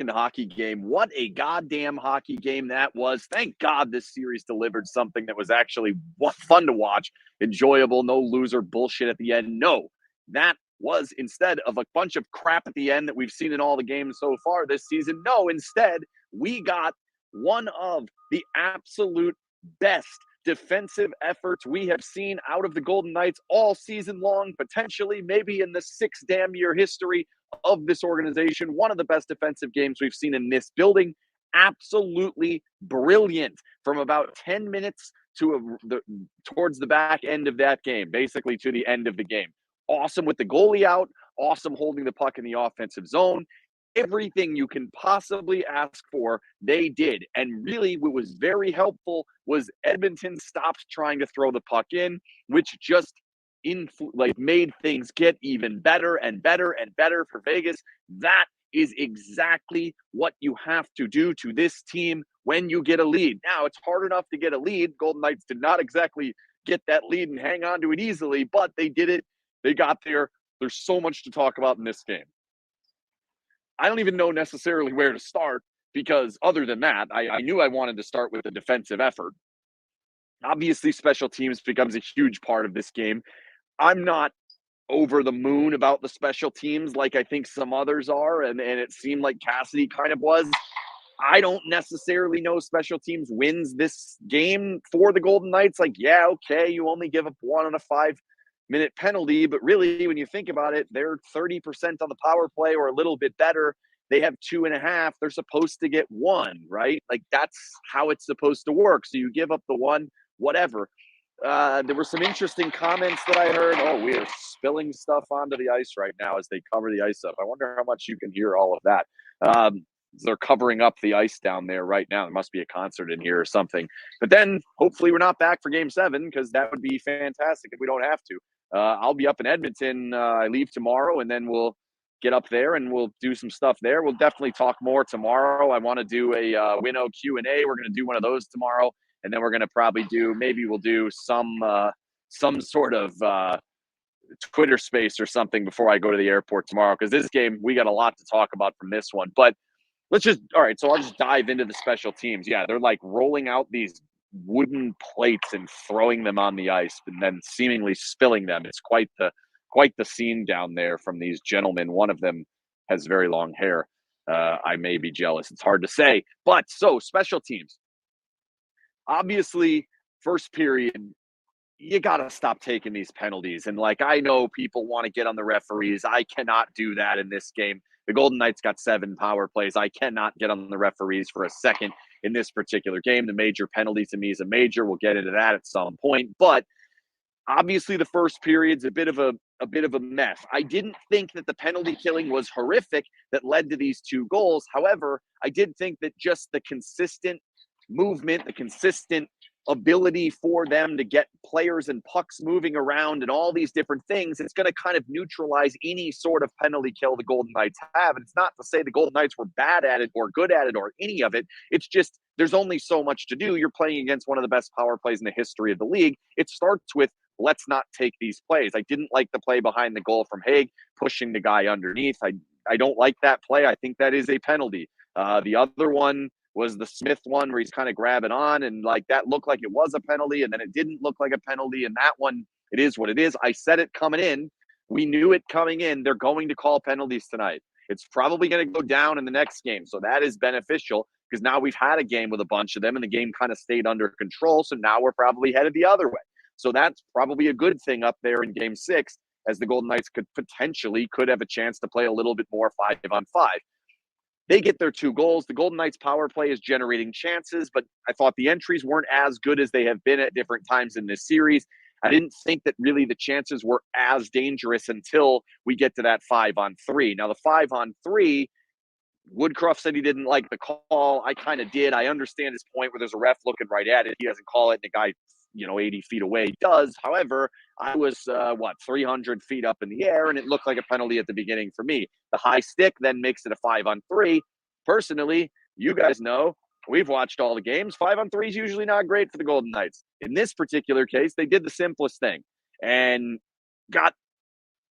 hockey game. What a goddamn hockey game that was. Thank God this series delivered something that was actually fun to watch, enjoyable, no loser bullshit at the end. No, that was instead of a bunch of crap at the end that we've seen in all the games so far this season. No, instead, we got one of the absolute best defensive efforts we have seen out of the Golden Knights all season long, potentially maybe in the 6 damn year history of this organization. One of the best defensive games we've seen in this building. Absolutely brilliant from about 10 minutes to towards the back end of that game, basically to the end of the game. Awesome with the goalie out, awesome holding the puck in the offensive zone. Everything you can possibly ask for, they did. And really, what was very helpful was Edmonton stopped trying to throw the puck in, which just made things get even better and better and better for Vegas. That is exactly what you have to do to this team when you get a lead. Now, it's hard enough to get a lead. Golden Knights did not exactly get that lead and hang on to it easily, but they did it. They got there. There's so much to talk about in this game. I don't even know necessarily where to start because other than that, I knew I wanted to start with the defensive effort. Obviously, special teams becomes a huge part of this game. I'm not over the moon about the special teams like I think some others are, and it seemed like Cassidy kind of was. I don't necessarily know special teams wins this game for the Golden Knights. Like, yeah, okay, you only give up 1 on a 5-minute penalty, but really, when you think about it, they're 30% on the power play or a little bit better. They have 2.5. They're supposed to get 1, right? Like, that's how it's supposed to work. So you give up the 1, whatever. There were some interesting comments that I heard. Oh, we are spilling stuff onto the ice right now as they cover the ice up. I wonder how much you can hear all of that. They're covering up the ice down there right now. There must be a concert in here or something. But then hopefully we're not back for game 7 because that would be fantastic if we don't have to. I'll be up in Edmonton. I leave tomorrow, and then we'll get up there and we'll do some stuff there. We'll definitely talk more tomorrow. I want to do a Winnow Q&A. We're going to do one of those tomorrow, and then we're going to probably we'll do some sort of Twitter space or something before I go to the airport tomorrow, because this game, we got a lot to talk about from this one. But all right, so I'll just dive into the special teams. Yeah, they're like rolling out these wooden plates and throwing them on the ice and then seemingly spilling them. It's quite the scene down there from these gentlemen. One of them has very long hair. I may be jealous. It's hard to say. But so special teams. Obviously, first period, you got to stop taking these penalties. And like, I know people want to get on the referees. I cannot do that in this game. The Golden Knights got 7 power plays. I cannot get on the referees for a second in this particular game. The major penalty to me is a major. We'll get into that at some point. But obviously, the first period's a bit of a mess. I didn't think that the penalty killing was horrific that led to these 2 goals. However, I did think that just the consistent movement, the consistent ability for them to get players and pucks moving around and all these different things, it's going to kind of neutralize any sort of penalty kill the Golden Knights have. And it's not to say the Golden Knights were bad at it or good at it or any of it. It's just there's only so much to do. You're playing against one of the best power plays in the history of the league. It starts with, let's not take these plays. I didn't like the play behind the goal from Haig, pushing the guy underneath. I don't like that play. I think that is a penalty. The other one was the Smith one where he's kind of grabbing on, and like that looked like it was a penalty, and then it didn't look like a penalty. And that one, it is what it is. I said it coming in. We knew it coming in. They're going to call penalties tonight. It's probably going to go down in the next game. So that is beneficial because now we've had a game with a bunch of them and the game kind of stayed under control. So now we're probably headed the other way. So that's probably a good thing up there in game 6, as the Golden Knights could have a chance to play a little bit more 5-on-5. They get their 2 goals. The Golden Knights power play is generating chances, but I thought the entries weren't as good as they have been at different times in this series. I didn't think that really the chances were as dangerous until we get to that 5-on-3. Now, the 5-on-3, Woodcroft said he didn't like the call. I kind of did. I understand his point where there's a ref looking right at it. He doesn't call it, and the guy 80 feet away does. However, I was 300 feet up in the air, and it looked like a penalty at the beginning for me. The high stick then makes it a 5-on-3. Personally, you guys know, we've watched all the games. 5-on-3 is usually not great for the Golden Knights. In this particular case, they did the simplest thing and got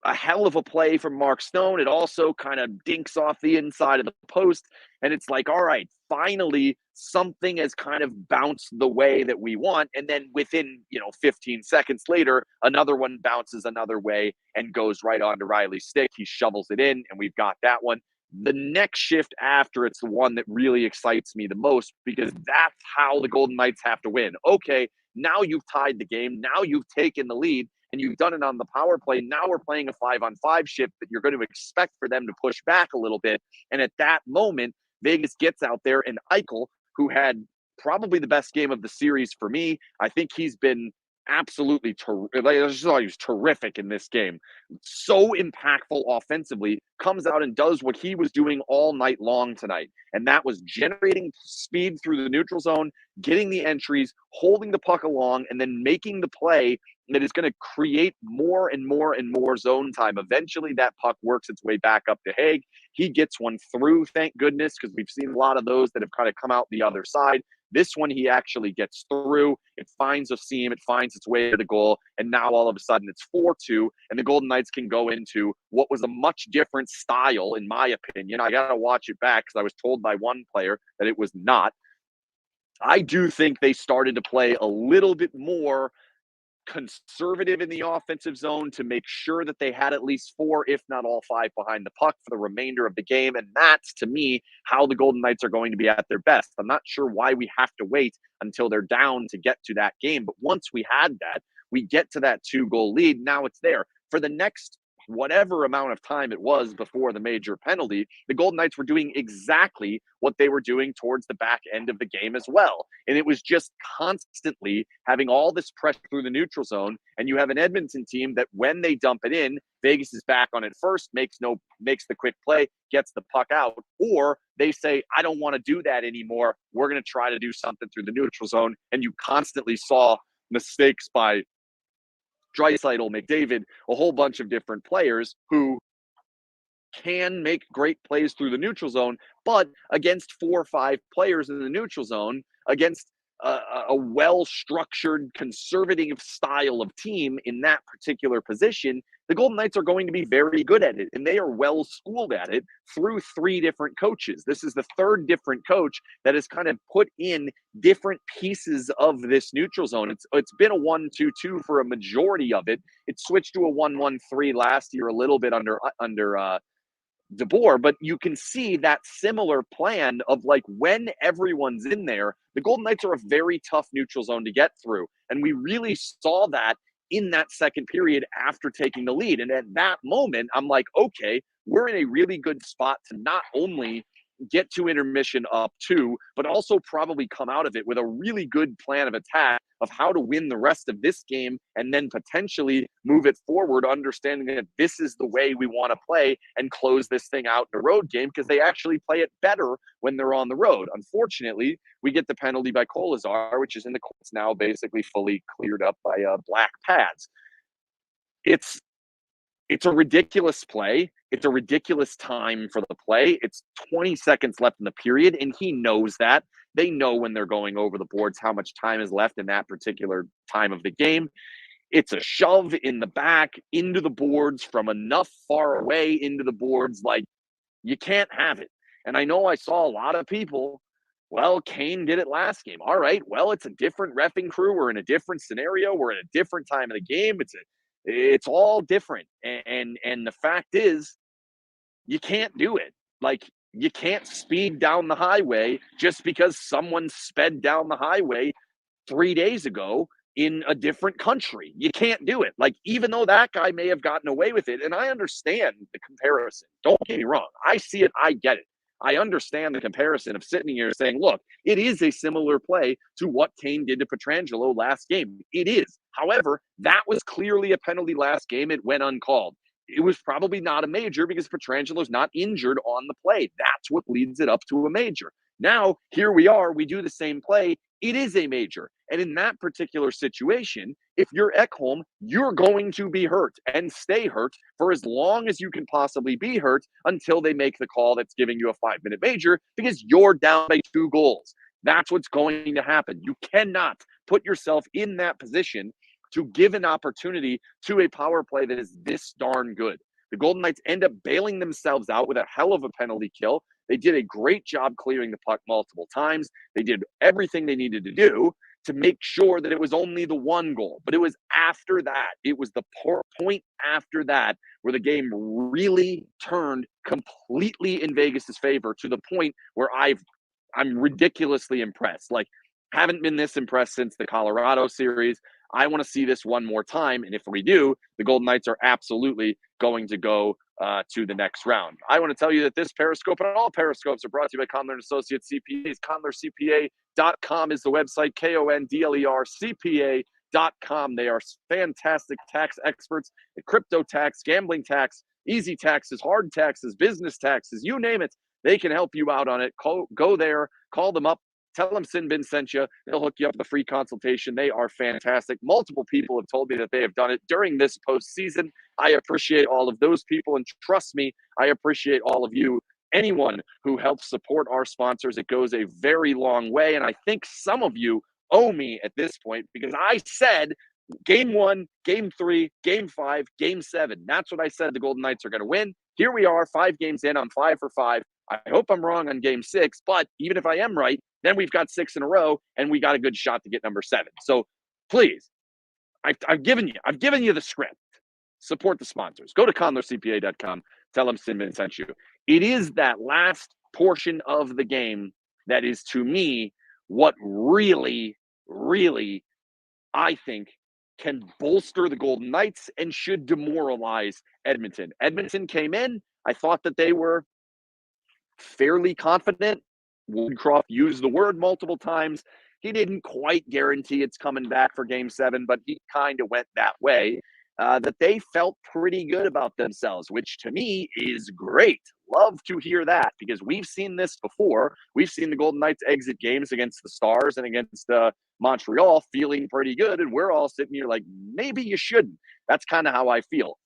a hell of a play from Mark Stone. It also kind of dinks off the inside of the post. And it's like, all right, finally, something has kind of bounced the way that we want. And then within, 15 seconds later, another one bounces another way and goes right onto Riley's stick. He shovels it in, and we've got that one. The next shift after, it's the one that really excites me the most, because that's how the Golden Knights have to win. Okay, now you've tied the game. Now you've taken the lead, and you've done it on the power play. Now we're playing a 5-on-5 shift that you're going to expect for them to push back a little bit. And at that moment, Vegas gets out there, and Eichel, who had probably the best game of the series for me, I think he's been absolutely I just thought he was terrific in this game. So impactful offensively, comes out and does what he was doing all night long tonight. And that was generating speed through the neutral zone, getting the entries, holding the puck along, and then making the play that is going to create more and more and more zone time. Eventually, that puck works its way back up to Haig. He gets one through, thank goodness, because we've seen a lot of those that have kind of come out the other side. This one, he actually gets through. It finds a seam. It finds its way to the goal. And now all of a sudden it's 4-2. And the Golden Knights can go into what was a much different style, in my opinion. I got to watch it back because I was told by one player that it was not. I do think they started to play a little bit more conservative in the offensive zone to make sure that they had at least 4, if not all 5, behind the puck for the remainder of the game. And that's, to me, how the Golden Knights are going to be at their best. I'm not sure why we have to wait until they're down to get to that game. But once we had that, we get to that 2-goal lead. Now it's there. For the next whatever amount of time it was before the major penalty, the Golden Knights were doing exactly what they were doing towards the back end of the game as well. And it was just constantly having all this pressure through the neutral zone. And you have an Edmonton team that when they dump it in, Vegas is back on it first, makes the quick play, gets the puck out. Or they say, I don't want to do that anymore. We're going to try to do something through the neutral zone. And you constantly saw mistakes by Draisaitl, McDavid, a whole bunch of different players who can make great plays through the neutral zone, but against 4 or 5 players in the neutral zone, against a well-structured, conservative style of team in that particular position, the Golden Knights are going to be very good at it, and they are well-schooled at it through 3 different coaches. This is the 3rd different coach that has kind of put in different pieces of this neutral zone. It's been a 1-2-2 for a majority of it. It switched to a 1-1-3 last year a little bit under DeBoer, but you can see that similar plan of like when everyone's in there, the Golden Knights are a very tough neutral zone to get through. And we really saw that in that second period after taking the lead. And at that moment, I'm like, okay, we're in a really good spot to not only get to intermission up 2, but also probably come out of it with a really good plan of attack of how to win the rest of this game and then potentially move it forward, understanding that this is the way we want to play and close this thing out in a road game, because they actually play it better when they're on the road. Unfortunately, we get the penalty by Kolazar, which is in the courts now, basically fully cleared up by black pads. It's a ridiculous play. It's a ridiculous time for the play. It's 20 seconds left in the period, and he knows that. They know when they're going over the boards how much time is left in that particular time of the game. It's a shove in the back into the boards from enough far away into the boards. Like, you can't have it. And I know I saw a lot of people, well, Kane did it last game. All right, well, it's a different reffing crew. We're in a different scenario. We're in a different time of the game. It's all different. And the fact is, you can't do it. Like, you can't speed down the highway just because someone sped down the highway 3 days ago in a different country. You can't do it. Like, even though that guy may have gotten away with it, and I understand the comparison. Don't get me wrong. I see it. I get it. I understand the comparison of sitting here saying, look, it is a similar play to what Kane did to Pietrangelo last game. It is. However, that was clearly a penalty last game. It went uncalled. It was probably not a major because Pietrangelo's not injured on the play. That's what leads it up to a major. Now, here we are. We do the same play. It is a major. And in that particular situation, if you're Ekholm, you're going to be hurt and stay hurt for as long as you can possibly be hurt until they make the call that's giving you a 5-minute major, because you're down by 2 goals. That's what's going to happen. You cannot put yourself in that position to give an opportunity to a power play that is this darn good. The Golden Knights end up bailing themselves out with a hell of a penalty kill. They did a great job clearing the puck multiple times. They did everything they needed to do to make sure that it was only the one goal. But it was after that, it was the point after that where the game really turned completely in Vegas's favor, to the point where I'm ridiculously impressed. Like, haven't been this impressed since the Colorado series. I want to see this one more time. And if we do, the Golden Knights are absolutely going to go to the next round. I want to tell you that this Periscope and all Periscopes are brought to you by Kondler & Associates CPAs. KondlerCPA.com is the website, KondlerCPA.com. They are fantastic tax experts in crypto tax, gambling tax, easy taxes, hard taxes, business taxes, you name it. They can help you out on it. Go there, call them up. Tell them SinBin sent you. They'll hook you up with a free consultation. They are fantastic. Multiple people have told me that they have done it during this postseason. I appreciate all of those people. And trust me, I appreciate all of you. Anyone who helps support our sponsors, it goes a very long way. And I think some of you owe me at this point, because I said game 1, game 3, game 5, game 7. That's what I said the Golden Knights are going to win. Here we are, 5 games in. I'm 5 for 5. I hope I'm wrong on game 6, but even if I am right, then we've got 6 in a row, and we got a good shot to get number 7. So please, I've given you the script. Support the sponsors. Go to KondlerCPA.com. Tell them SinBin sent you. It is that last portion of the game that is, to me, what really, really, I think, can bolster the Golden Knights and should demoralize Edmonton. Edmonton came in. I thought that they were fairly confident. Woodcroft used the word multiple times. He didn't quite guarantee it's coming back for game 7, but he kind of went that way. That they felt pretty good about themselves, which to me is great. Love to hear that, because we've seen this before. We've seen the Golden Knights exit games against the Stars and against Montreal feeling pretty good, and we're all sitting here like, maybe you shouldn't. That's kind of how I feel.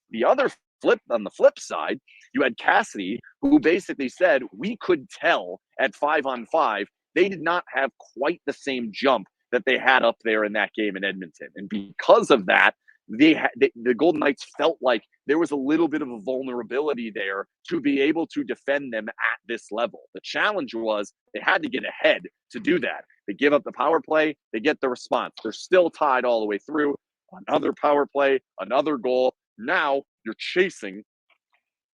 On the flip side, you had Cassidy, who basically said we could tell at 5-on-5 they did not have quite the same jump that they had up there in that game in Edmonton. And because of that, the Golden Knights felt like there was a little bit of a vulnerability there to be able to defend them at this level. The challenge was they had to get ahead to do that. They give up the power play, they get the response. They're still tied all the way through. Another power play, another goal. Now you're chasing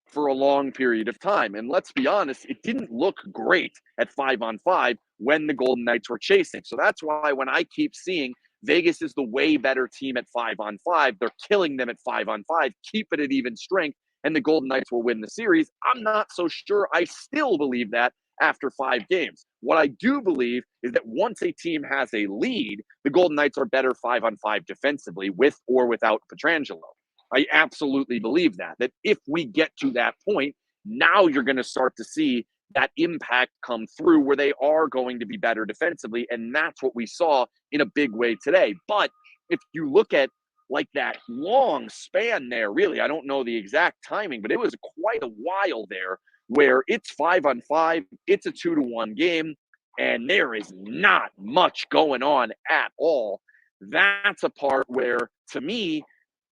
for a long period of time. And let's be honest, it didn't look great at 5-on-5 when the Golden Knights were chasing. So that's why when I keep seeing Vegas is the way better team at 5-on-5, they're killing them at 5-on-5, keep it at even strength, and the Golden Knights will win the series. I'm not so sure I still believe that after 5 games. What I do believe is that once a team has a lead, the Golden Knights are better 5-on-5 defensively, with or without Pietrangelo. I absolutely believe that if we get to that point, now you're going to start to see that impact come through where they are going to be better defensively. And that's what we saw in a big way today. But if you look at like that long span there, really, I don't know the exact timing, but it was quite a while there where it's 5-on-5, it's a 2-1 game, and there is not much going on at all. That's a part where, to me,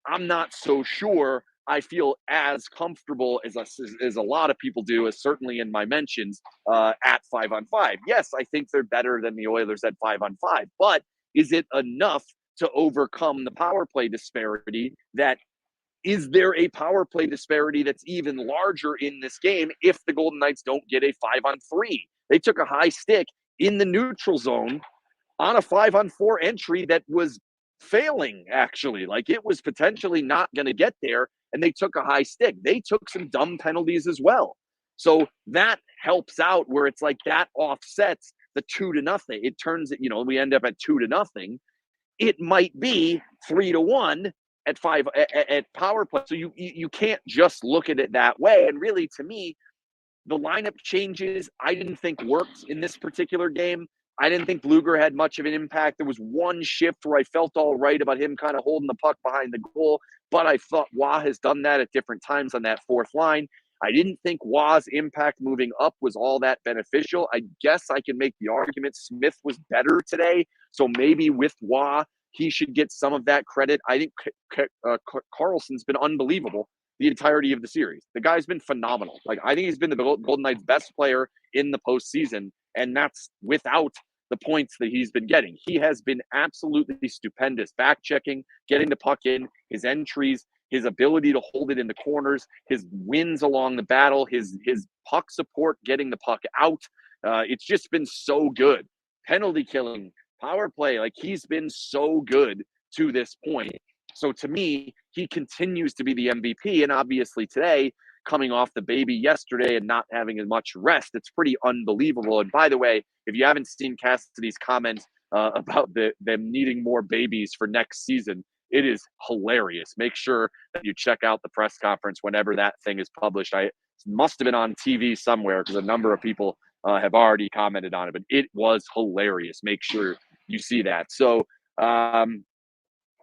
I'm not so sure I feel as comfortable as a lot of people do, as certainly in my mentions at 5-on-5. Yes, I think they're better than the Oilers at 5-on-5, but is it enough to overcome the power play disparity? Is there a power play disparity that's even larger in this game if the Golden Knights don't get a 5-on-3? They took a high stick in the neutral zone on a 5-on-4 entry that was failing, actually. Like, it was potentially not going to get there, and they took a high stick. They took some dumb penalties as well. So that helps out where it's like that offsets the 2-0. It turns it, we end up at 2-0. It might be 3-1 at power play. So you can't just look at it that way. And really, to me, the lineup changes I didn't think worked in this particular game. I didn't think Blueger had much of an impact. There was one shift where I felt all right about him kind of holding the puck behind the goal, but I thought Wah has done that at different times on that fourth line. I didn't think Wah's impact moving up was all that beneficial. I guess I can make the argument Smith was better today, so maybe with Wah, he should get some of that credit. I think Carlson's been unbelievable the entirety of the series. The guy's been phenomenal. Like, I think he's been the Golden Knights' best player in the postseason, and that's without the points that he's been getting. He has been absolutely stupendous. Back checking, getting the puck in, his entries, his ability to hold it in the corners, his wins along the battle, his puck support, getting the puck out. It's just been so good. Penalty killing, power play, like, he's been so good to this point. So to me, he continues to be the MVP. And obviously today, coming off the baby yesterday and not having as much rest, it's pretty unbelievable. And by the way, if you haven't seen Cassidy's comments about them needing more babies for next season, it is hilarious. Make sure that you check out the press conference whenever that thing is published. I must have been on TV somewhere because a number of people have already commented on it, but it was hilarious. Make sure you see that. So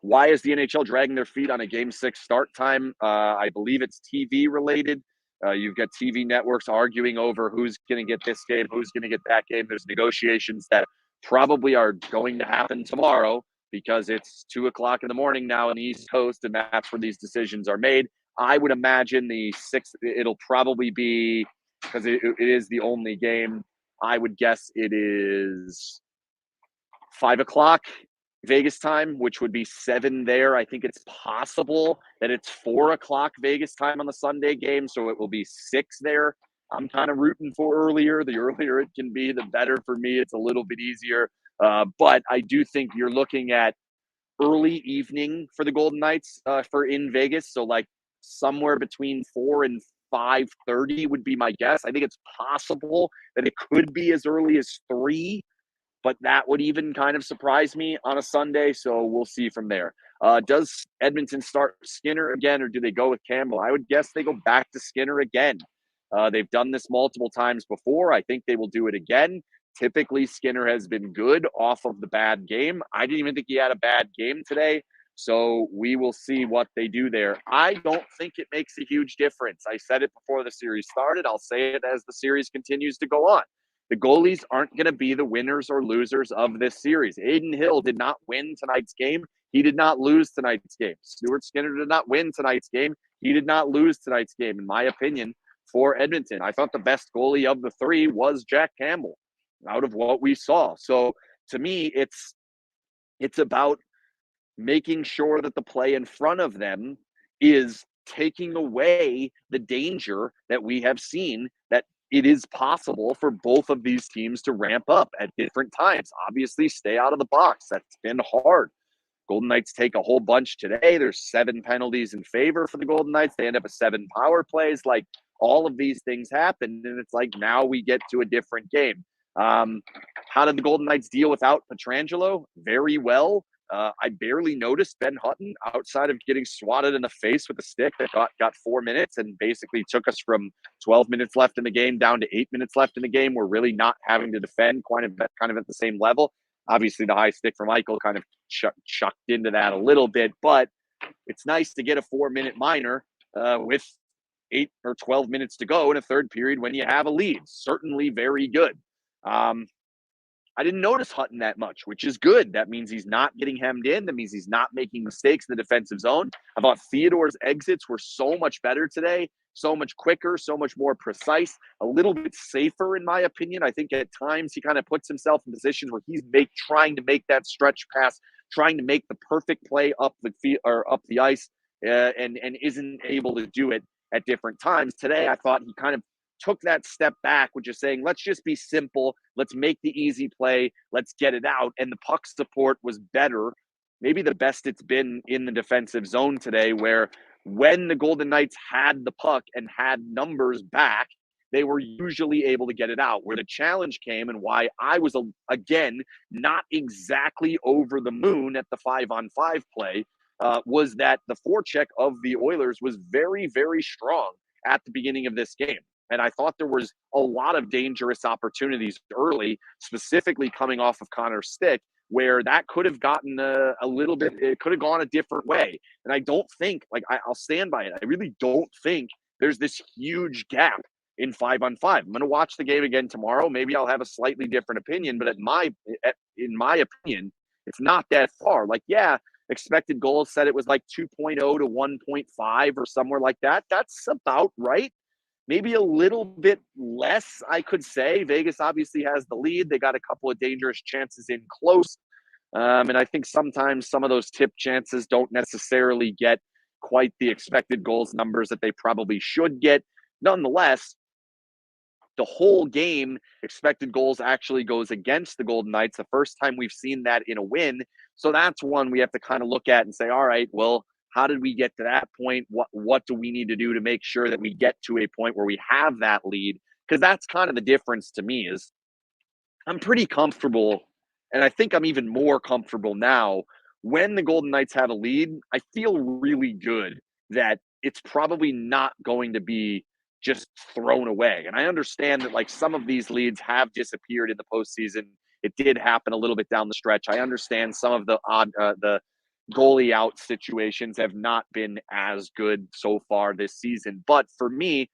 why is the NHL dragging their feet on a Game 6 start time? I believe it's TV related. You've got TV networks arguing over who's going to get this game, who's going to get that game. There's negotiations that probably are going to happen tomorrow because it's 2 o'clock in the morning now on the East Coast, and that's where these decisions are made. I would imagine the 6th, it'll probably be, because it is the only game, I would guess it is 5 o'clock Vegas time, which would be 7 there. I think it's possible that it's 4 o'clock Vegas time on the Sunday game, so it will be 6 there. I'm kind of rooting for earlier. The earlier it can be, the better for me. It's a little bit easier. But I do think you're looking at early evening for the Golden Knights for in Vegas. So like somewhere between 4 and 5:30 would be my guess. I think it's possible that it could be as early as 3, but that would even kind of surprise me on a Sunday. So we'll see from there. Does Edmonton start Skinner again, or do they go with Campbell? I would guess they go back to Skinner again. They've done this multiple times before. I think they will do it again. Typically, Skinner has been good off of the bad game. I didn't even think he had a bad game today. So we will see what they do there. I don't think it makes a huge difference. I said it before the series started. I'll say it as the series continues to go on. The goalies aren't going to be the winners or losers of this series. Aiden Hill did not win tonight's game. He did not lose tonight's game. Stuart Skinner did not win tonight's game. He did not lose tonight's game, in my opinion, for Edmonton. I thought the best goalie of the 3 was Jack Campbell out of what we saw. So to me, it's about making sure that the play in front of them is taking away the danger that we have seen, that it is possible for both of these teams to ramp up at different times. Obviously, stay out of the box. That's been hard. Golden Knights take a whole bunch today. There's 7 penalties in favor for the Golden Knights. They end up with 7 power plays. Like, all of these things happen, and it's like now we get to a different game. How did the Golden Knights deal without Pietrangelo? Very well. I barely noticed Ben Hutton outside of getting swatted in the face with a stick that got 4 minutes and basically took us from 12 minutes left in the game down to 8 minutes left in the game. We're really not having to defend kind of at the same level. Obviously, the high stick from Eichel kind of chucked into that a little bit, but it's nice to get a 4-minute minor with 8 or 12 minutes to go in a third period when you have a lead. Certainly very good. I didn't notice Hutton that much, which is good. That means he's not getting hemmed in. That means he's not making mistakes in the defensive zone. I thought Theodore's exits were so much better today, so much quicker, so much more precise, a little bit safer in my opinion. I think at times he kind of puts himself in positions where he's trying to make that stretch pass, trying to make the perfect play up the ice, and isn't able to do it at different times. Today, I thought he kind of took that step back, which is saying, let's just be simple. Let's make the easy play. Let's get it out. And the puck support was better, maybe the best it's been in the defensive zone today, where when the Golden Knights had the puck and had numbers back, they were usually able to get it out. Where the challenge came, and why I was, again, not exactly over the moon at the 5-on-5 play, was that the forecheck of the Oilers was very, very strong at the beginning of this game. And I thought there was a lot of dangerous opportunities early, specifically coming off of Connor's stick, where that could have gotten a little bit, it could have gone a different way. And I don't think, I'll stand by it. I really don't think there's this huge gap in 5-on-5. I'm going to watch the game again tomorrow. Maybe I'll have a slightly different opinion, but in my opinion, It's not that far. Like, yeah, expected goals said it was like 2.0 to 1.5 or somewhere like that. That's about right. Maybe a little bit less, I could say. Vegas obviously has the lead. They got a couple of dangerous chances in close. And I think sometimes some of those tip chances don't necessarily get quite the expected goals numbers that they probably should get. Nonetheless, the whole game, expected goals actually goes against the Golden Knights. The first time we've seen that in a win. So that's one we have to kind of look at and say, all right, well, how did we get to that point? What do we need to do to make sure that we get to a point where we have that lead? Because that's kind of the difference to me is I'm pretty comfortable, and I think I'm even more comfortable now when the Golden Knights have a lead. I feel really good that it's probably not going to be just thrown away. And I understand that like some of these leads have disappeared in the postseason. It did happen a little bit down the stretch. I understand some of the goalie out situations have not been as good so far this season. But for me,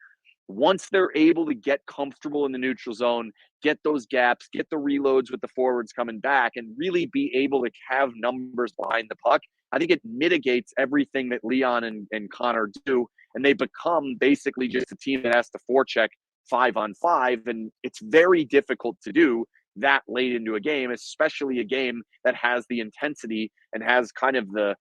once they're able to get comfortable in the neutral zone, get those gaps, get the reloads with the forwards coming back, and really be able to have numbers behind the puck, I think it mitigates everything that Leon and Connor do. And they become basically just a team that has to forecheck 5-on-5. And it's very difficult to do that late into a game, especially a game that has the intensity and has kind of the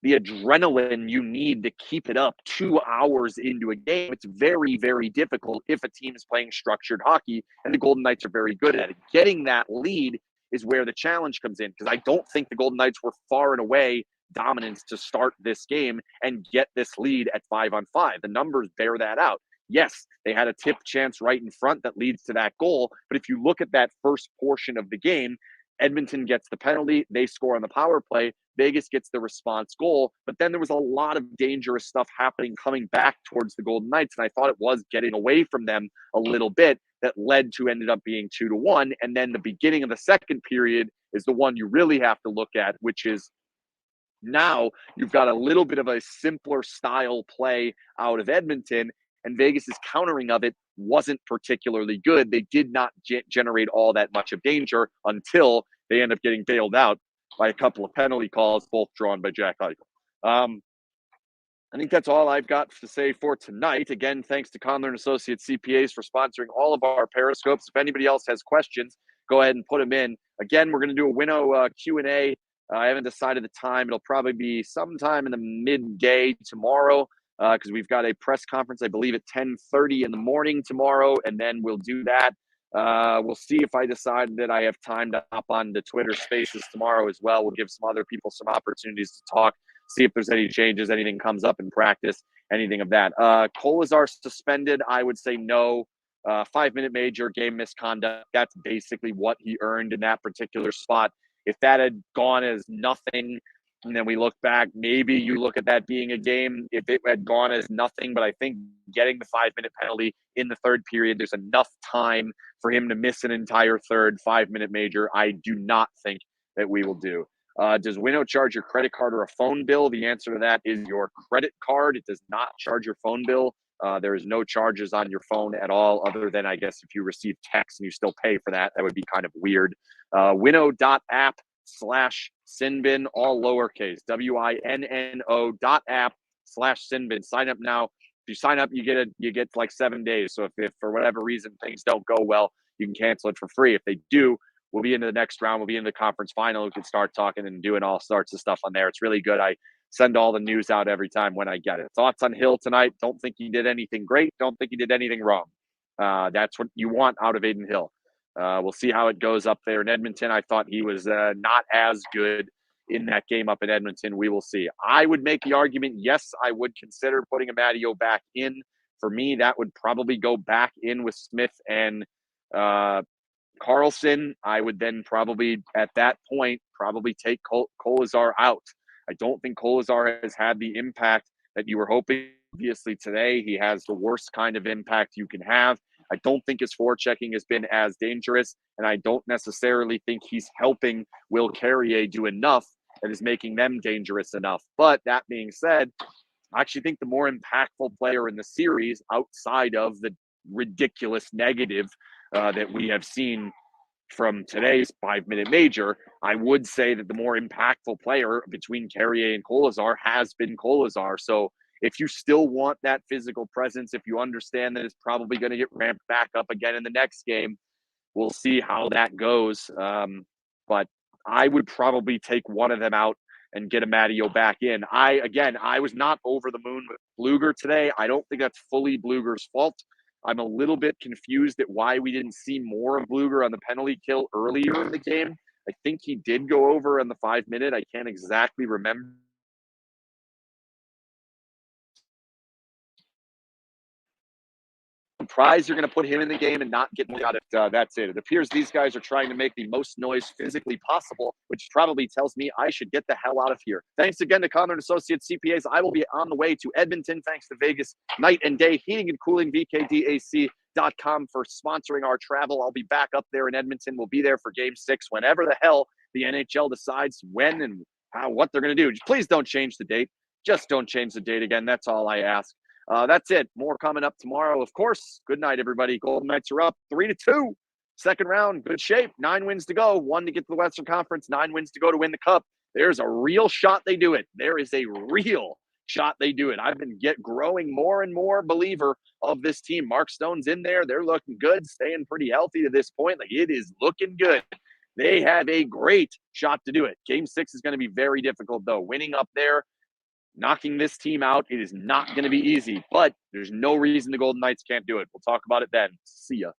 adrenaline you need to keep it up 2 hours into a game. It's very, very difficult if a team is playing structured hockey, and the Golden Knights are very good at it. Getting that lead is where the challenge comes in, because I don't think the Golden Knights were far and away dominant to start this game and get this lead at 5-on-5. The numbers bear that out. Yes, they had a tip chance right in front that leads to that goal, but if you look at that first portion of the game, Edmonton gets the penalty, they score on the power play, Vegas gets the response goal, but then there was a lot of dangerous stuff happening coming back towards the Golden Knights, and I thought it was getting away from them a little bit that led to ended up being 2-1, and then the beginning of the second period is the one you really have to look at, which is now you've got a little bit of a simpler style play out of Edmonton, and Vegas's countering of it wasn't particularly good. They did not generate all that much of danger until they end up getting bailed out by a couple of penalty calls, both drawn by Jack Eichel. I think that's all I've got to say for tonight. Again, thanks to Kondler and Associates CPAs for sponsoring all of our Periscopes. If anybody else has questions, go ahead and put them in. Again, we're going to do a Winnow Q&A. I haven't decided the time. It'll probably be sometime in the midday tomorrow, because we've got a press conference, I believe, at 10:30 in the morning tomorrow, and then we'll do that. We'll see if I decide that I have time to hop on to Twitter Spaces tomorrow as well. We'll give some other people some opportunities to talk, see if there's any changes, anything comes up in practice, anything of that. Kolazar suspended, I would say no. 5-minute major, game misconduct. That's basically what he earned in that particular spot. If that had gone as nothing, and then we look back, maybe you look at that being a game if it had gone as nothing. But I think getting the 5-minute penalty in the third period, there's enough time for him to miss an entire third 5-minute major. I do not think that we will do. Does Winnow charge your credit card or a phone bill? The answer to that is your credit card. It does not charge your phone bill. There is no charges on your phone at all, other than, I guess, if you receive text and you still pay for that, that would be kind of weird. Winnow.app/SinBin, all lowercase, WINNO.app/SinBin. Sign up now. If you sign up, you get like 7 days. So if for whatever reason things don't go well, you can cancel it for free. If they do, we'll be into the next round. We'll be in the conference final. We can start talking and doing all sorts of stuff on there. It's really good. I send all the news out every time when I get it. Thoughts on Hill tonight? Don't think he did anything great. Don't think he did anything wrong. That's what you want out of Aiden Hill. We'll see how it goes up there in Edmonton. I thought he was not as good in that game up in Edmonton. We will see. I would make the argument, yes, I would consider putting Amadio back in. For me, that would probably go back in with Smith and Carlson. I would then probably, at that point, probably take Kolazar out. I don't think Kolazar has had the impact that you were hoping. Obviously, today he has the worst kind of impact you can have. I don't think his forechecking has been as dangerous, and I don't necessarily think he's helping Will Carrier do enough that is making them dangerous enough. But that being said, I actually think the more impactful player in the series, outside of the ridiculous negative that we have seen from today's 5-minute major, I would say that the more impactful player between Carrier and Kolazar has been Kolazar. So if you still want that physical presence, if you understand that it's probably going to get ramped back up again in the next game, we'll see how that goes. But I would probably take one of them out and get a Matteo back in. I was not over the moon with Bluger today. I don't think that's fully Bluger's fault. I'm a little bit confused at why we didn't see more of Bluger on the penalty kill earlier in the game. I think he did go over on the 5-minute. I can't exactly remember. Surprised you're going to put him in the game and not get more out of it. That's it. It appears these guys are trying to make the most noise physically possible, which probably tells me I should get the hell out of here. Thanks again to Kondler & Associates CPAs. I will be on the way to Edmonton. Thanks to Vegas Night and Day Heating and Cooling, VKDAC.com for sponsoring our travel. I'll be back up there in Edmonton. We'll be there for Game 6 whenever the hell the NHL decides when and what they're going to do. Please don't change the date. Just don't change the date again. That's all I ask. That's it. More coming up tomorrow, of course. Good night, everybody. Golden Knights are up 3-2. Second round, good shape. 9 wins to go. 1 to get to the Western Conference. 9 wins to go to win the Cup. There's a real shot they do it. There is a real shot they do it. I've been growing more and more believer of this team. Mark Stone's in there. They're looking good, staying pretty healthy to this point. Like, it is looking good. They have a great shot to do it. Game 6 is going to be very difficult, though. Winning up there, knocking this team out, it is not going to be easy, but there's no reason the Golden Knights can't do it. We'll talk about it then. See ya.